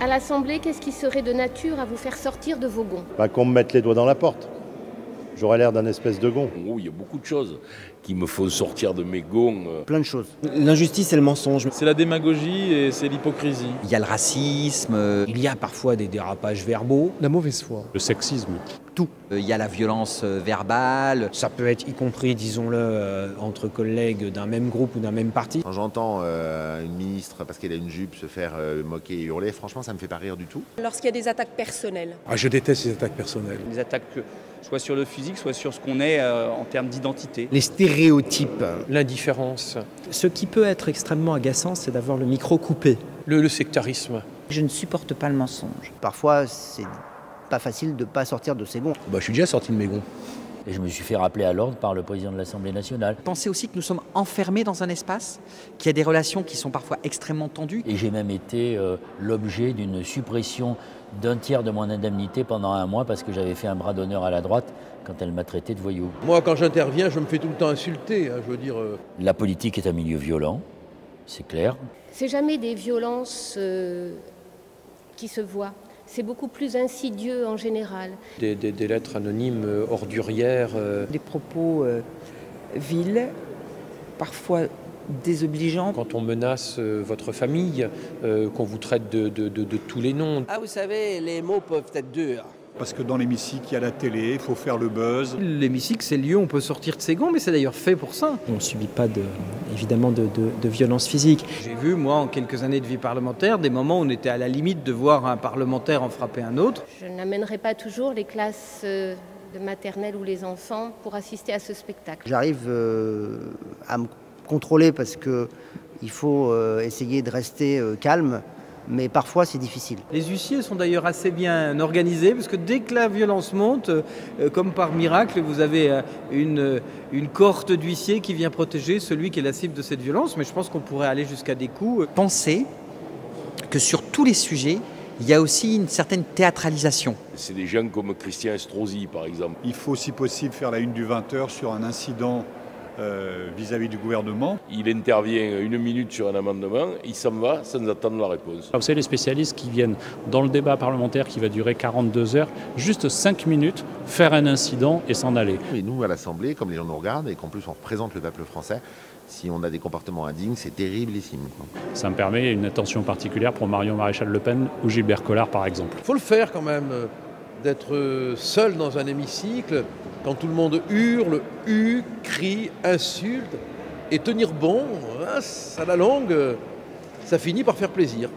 l'Assemblée, qu'est-ce qui serait de nature à vous faire sortir de vos gonds? Qu'on me mette les doigts dans la porte. J'aurais l'air d'un espèce de gond. Oh, il y a beaucoup de choses qui me font sortir de mes gonds. Plein de choses. L'injustice et le mensonge. C'est la démagogie et c'est l'hypocrisie. Il y a le racisme. Il y a parfois des dérapages verbaux. La mauvaise foi. Le sexisme. Tout. Il y a la violence verbale. Ça peut être y compris, disons-le, entre collègues d'un même groupe ou d'un même parti. Quand j'entends une ministre, parce qu'elle a une jupe, se faire moquer et hurler, franchement, ça me fait pas rire du tout. Lorsqu'il y a des attaques personnelles. Je déteste les attaques personnelles. Des attaques soit sur le physique, soit sur ce qu'on est en termes d'identité. Les stéréotypes. L'indifférence. Ce qui peut être extrêmement agaçant, c'est d'avoir le micro coupé. Le sectarisme. Je ne supporte pas le mensonge. Parfois, c'est pas facile de ne pas sortir de ses gonds. Je suis déjà sorti de mes gonds. Et je me suis fait rappeler à l'ordre par le président de l'Assemblée nationale. Pensez aussi que nous sommes enfermés dans un espace, qu'il y a des relations qui sont parfois extrêmement tendues. Et j'ai même été l'objet d'une suppression d'un tiers de mon indemnité pendant 1 mois parce que j'avais fait un bras d'honneur à la droite quand elle m'a traité de voyou. Moi, quand j'interviens, je me fais tout le temps insulter. Je veux dire. La politique est un milieu violent, c'est clair. C'est jamais des violences qui se voient. C'est beaucoup plus insidieux en général. Des lettres anonymes ordurières. Des propos vils, parfois désobligeants. Quand on menace votre famille, qu'on vous traite de tous les noms. Ah, vous savez, les mots peuvent être durs. Parce que dans l'hémicycle, il y a la télé, il faut faire le buzz. L'hémicycle, c'est le lieu où on peut sortir de ses gonds, mais c'est d'ailleurs fait pour ça. On ne subit pas évidemment de violence physique. J'ai vu, moi, en quelques années de vie parlementaire, des moments où on était à la limite de voir un parlementaire en frapper un autre. Je n'amènerai pas toujours les classes de maternelle ou les enfants pour assister à ce spectacle. J'arrive à me contrôler parce qu'il faut essayer de rester calme. Mais parfois c'est difficile. Les huissiers sont d'ailleurs assez bien organisés parce que dès que la violence monte, comme par miracle, vous avez une cohorte d'huissiers qui vient protéger celui qui est la cible de cette violence. Mais je pense qu'on pourrait aller jusqu'à des coups. Pensez que sur tous les sujets, il y a aussi une certaine théâtralisation. C'est des gens comme Christian Estrosi, par exemple. Il faut, si possible, faire la une du 20h sur un incident vis-à-vis du gouvernement. Il intervient 1 minute sur un amendement, il s'en va sans attendre la réponse. Vous savez, les spécialistes qui viennent dans le débat parlementaire qui va durer 42 heures, juste 5 minutes, faire un incident et s'en aller. Et nous, à l'Assemblée, comme les gens nous regardent et qu'en plus on représente le peuple français, si on a des comportements indignes, c'est terriblissime. Ça me permet une attention particulière pour Marion Maréchal Le Pen ou Gilbert Collard, par exemple. Il faut le faire quand même, d'être seul dans un hémicycle, quand tout le monde hurle, crie, insulte, et tenir bon, à la longue, ça finit par faire plaisir.